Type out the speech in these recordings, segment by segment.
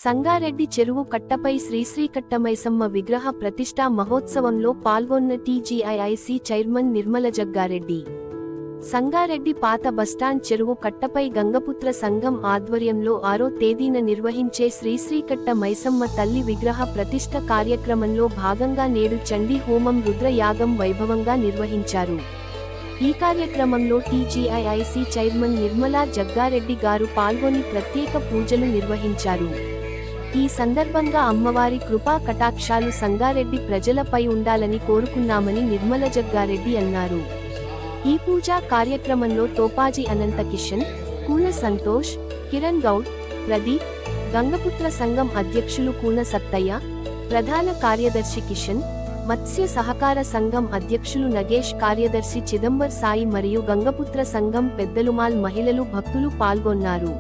సంగారెడ్డి చెరువు కట్టపై శ్రీశ్రీకట్ట మైసమ్మ విగ్రహ ప్రతిష్ఠా మహోత్సవంలో పాల్గొన్న టీజీఐఐసీ చైర్మన్ నిర్మల జగ్గారెడ్డి. సంగారెడ్డి పాత బస్టాండ్ చెరువు కట్టపై గంగపుత్ర సంఘం ఆధ్వర్యంలో 6వ తేదీన నిర్వహించే శ్రీశ్రీకట్ట మైసమ్మ తల్లి విగ్రహ ప్రతిష్ఠ కార్యక్రమంలో భాగంగా నేడు చండీ హోమం రుద్ర యాగం వైభవంగా నిర్వహించారు. ఈ కార్యక్రమంలో టీజీఐఐసీ చైర్మన్ నిర్మలా జగ్గారెడ్డి గారు పాల్గొని ప్రత్యేక పూజలు నిర్వహించారు. ఈ సందర్భంగా అమ్మవారి కృపా కటాక్షాలు సంగారెడ్డి ప్రజలపై ఉండాలని కోరుకున్నామని నిర్మల జగ్గారెడ్డి అన్నారు. ఈ పూజా కార్యక్రమంలో తోపాజీ అనంత కిషన్, కూన సంతోష్, కిరణ్ గౌడ్, ప్రదీప్, గంగపుత్ర సంఘం అధ్యక్షులు కూన సత్తయ్య, ప్రధాన కార్యదర్శి కిషన్, మత్స్య సహకార సంఘం అధ్యక్షులు నగేష్, కార్యదర్శి చిదంబర్ సాయి మరియు గంగపుత్ర సంఘం పెద్దలుమాల్ మహిళలు భక్తులు పాల్గొన్నారు.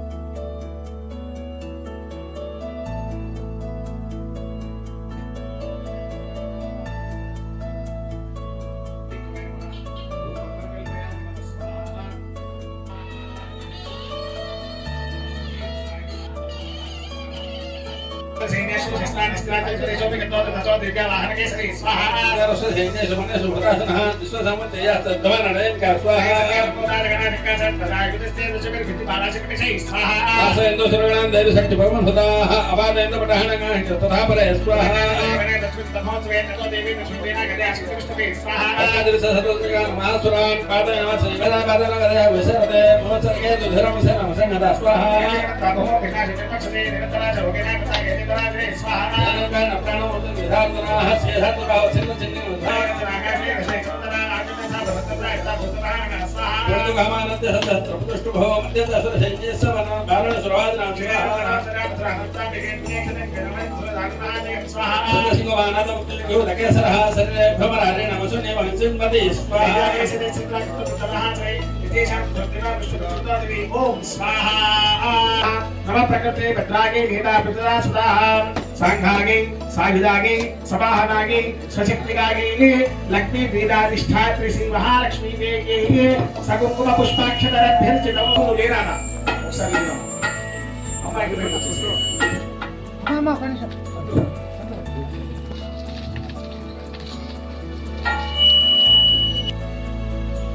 नमः प्रकृते भद्रागे गीता पितरा सुदाहं सांघागे साहिदागे सबाहनागे स्वशक्तिगागे लक्ष्मी वेदाधिष्ठात्री श्री महालक्ष्मी देवी सकुंकुम पुष्पाक्षरभ्यर्चितमो लेनाना सल्लेना అమ్మాయికి రేపు చూసుకో అమ్మా కనిష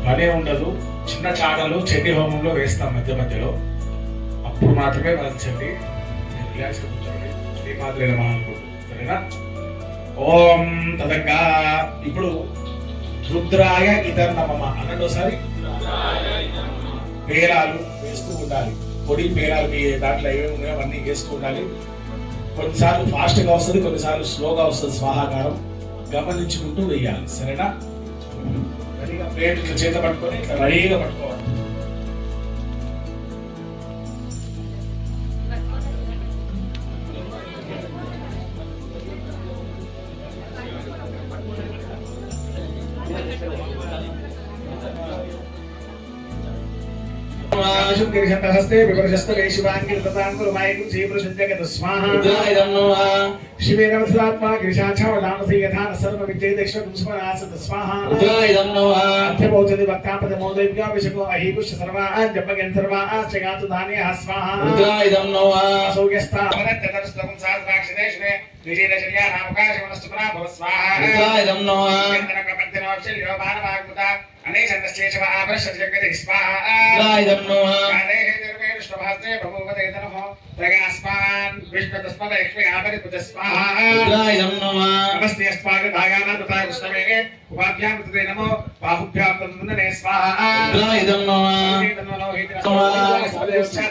భలే ఉండదు. చిన్న చాడలు చండీ హోమంలో వేస్తాం మధ్య మధ్యలో, అప్పుడు మాత్రమే మనం చండి రిలాక్స్ కూర్చోండి. శ్రీ మాత్రమే నమః అనుకుంటూ, సరేనా? ఓం తదంగా. ఇప్పుడు రుద్రాయ ఇతర నమః అనండి ఒకసారి. పేరాలు వేస్తూ ఉండాలి. పొడి పేరాలు మీ దాంట్లో ఏమేమి ఉన్నాయో అవన్నీ వేస్తూ ఉండాలి. కొన్నిసార్లు ఫాస్ట్గా వస్తుంది, కొన్నిసార్లు స్లోగా వస్తుంది. స్వాహాకారం గమనించుకుంటూ వేయాలి, సరేనా? రెడీగా ప్లేట్ ఇట్లా చేత పట్టుకొని ఇట్లా రెడీగా పట్టుకోవాలి. हस्ते विवर्षस्तले शिवाङ्गिरताङ्कुरमायिकं श्रीपुरुषञ्जगत स्वाहा शिवेन वत्सात्मा गिरिशाक्षवदामसि यथा सर्वविद्येदेश्वरं स्मरासत स्वाहा अध्यमोचति वक्तापदमोदैव्याभिषको अहीपुष्य सर्वाः जपगन् सर्वाः जगातु धान्यः स्वाहा असौग्यस्था अवनत्यतरस्तवं सहस्राक्षिदेशने विजयदशर्या नामकाशवनस्तुपरा भव स्वाहा इन्द्रप्रपद्यनोक्षल्यो मानवाग्मुता अनेशन्दश्चेषव आभ्रश्यजगति स्वाहा कालेः निर्मे विष्णुभास्ते प्रभुवते तनः प्रगास्मान् विष्णुतस्मदैक्ष्मे आपरिपुज स्वाहा नमस्ते अस्माकं तथा कृष्णवेगे उपाभ्यां तते नमो बाहुभ्यां तन्वने स्वाहा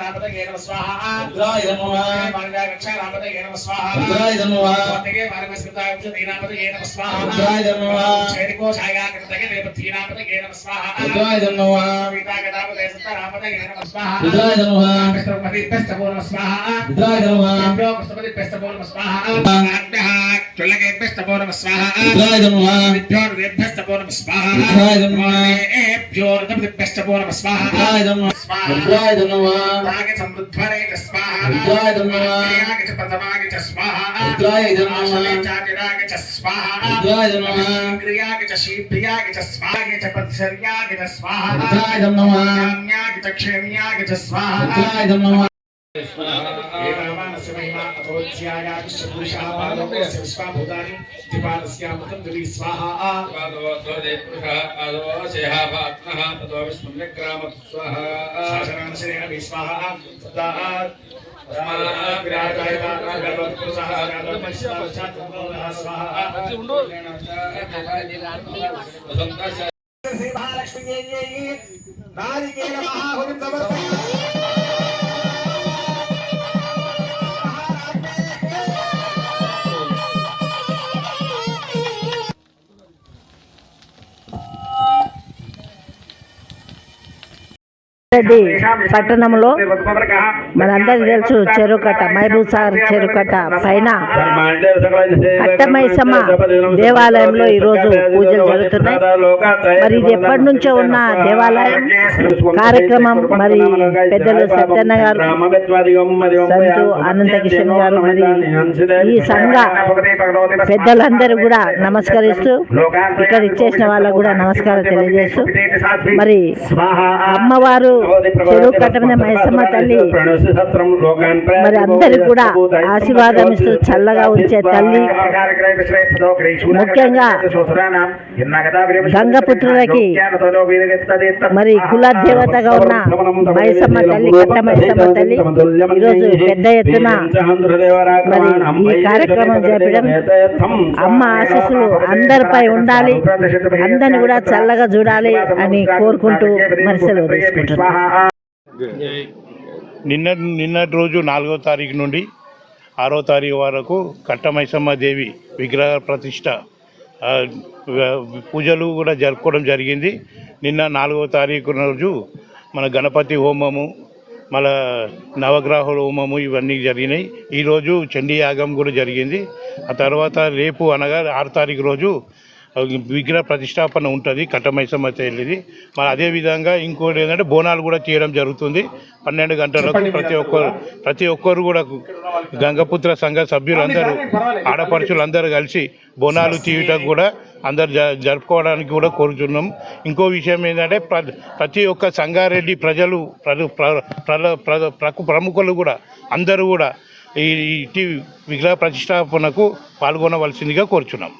नामपतये नमः स्वाहा नामपतये नमः स्वाहा नामपतये नमः स्वाहा चैरिको छायाकृतये देवती नामपतये नमः स्वाहा नामपतये नमः स्वाहा विष्णुपति पेस्तपो नमः स्वाहा विष्णुपति पेस्तपो नमः स्वाहा चुल्लके पेस्तपो नमः स्वाहा पेस्तपो नमः स्वाहा एभ्यो पेस्तपो नमः स्वाहा स्वाहा समृद्धरे च स्वाहा क्रियागे च प्रथमागे च स्वाहा चातिरागे च स्वाहा क्रियागे च शीघ्रियागे च स्वाहा च पत्सर्यागे च स्वाहा च क्षेम्यागे च स्वाहा अस्यायाश्च पुरुषः पादोस्य विश्वाभूतानि त्रिपादस्यामृतं दिवि स्वाहा पादोद्वदे पुरुषः पादोस्यः पात्मः ततो विष्णुम्यग्रामः स्वाहा शासनांशनेन विस्वाहा सप्ताः विराटाय भगवत् पुरुषः स्वाहा श्री महालक्ष्मी नारिकेल महाहुतिं समर्पयामि రెడ్డి పట్టణంలో మనందరికీ తెలుసు చెరుకట్ట మహబూబ్ సాగర్ చెరుకట్ట పైన కట్టమైసమ్మ దేవాలయంలో ఈరోజు పూజలు జరుగుతున్నాయి. మరి ఇది ఎప్పటి నుంచో ఉన్న దేవాలయం కార్యక్రమం. మరి పెద్దలు సత్యన్న గారు, సంతు అనంతకిషన్ గారు, మరి ఈ సంఘ పెద్దలందరూ కూడా నమస్కరిస్తూ ఇక్కడ ఇచ్చేసిన వాళ్ళకు కూడా నమస్కారం తెలియజేస్తూ మరి అమ్మవారు చెరువు కట్ట మీద మైసమ్మ తల్లి మరి అందరికి కూడా ఆశీర్వాదం ఇస్తూ చల్లగా ఉంచే తల్లి. ముఖ్యంగా గంగపుత్రులకి మరి కులదేవతగా ఉన్న మైసమ్మ తల్లి, కట్ట మైసమ్మ తల్లి ఈరోజు పెద్ద ఎత్తున మరి ఈ కార్యక్రమం చేపడం అమ్మ ఆశీస్సులు అందరిపై ఉండాలి, అందరిని కూడా చల్లగా చూడాలి అని కోరుకుంటూ మరి సెలవు తీసుకుంటున్నాను. నిన్నటి రోజు 4వ తారీఖు నుండి 6వ తారీఖు వరకు కట్టమైసమ్మ దేవి విగ్రహ ప్రతిష్ట పూజలు కూడా జరుపుకోవడం జరిగింది. నిన్న 4వ తారీఖు రోజు మన గణపతి హోమము, మళ్ళా నవగ్రహాల హోమము ఇవన్నీ జరిగినాయి. ఈరోజు చండీ యాగం కూడా జరిగింది. ఆ తర్వాత రేపు అనగా 6వ తారీఖు రోజు విగ్రహ ప్రతిష్టాపన ఉంటుంది కట్టమైసమ్మ తల్లిది. మరి అదేవిధంగా ఇంకోటి ఏంటంటే బోనాలు కూడా తీయడం జరుగుతుంది. 12 గంటలకు ప్రతి ఒక్కరు కూడా గంగపుత్ర సంఘ సభ్యులందరూ, ఆడపడుచులందరూ కలిసి బోనాలు తీయటం కూడా అందరు జరుపుకోవడానికి కూడా కోరుతున్నాం. ఇంకో విషయం ఏంటంటే ప్రతి ఒక్క సంగారెడ్డి ప్రజలు ప్రముఖులు కూడా అందరూ కూడా ఈ విగ్రహ ప్రతిష్టాపనకు పాల్గొనవలసిందిగా కోరుచున్నాం.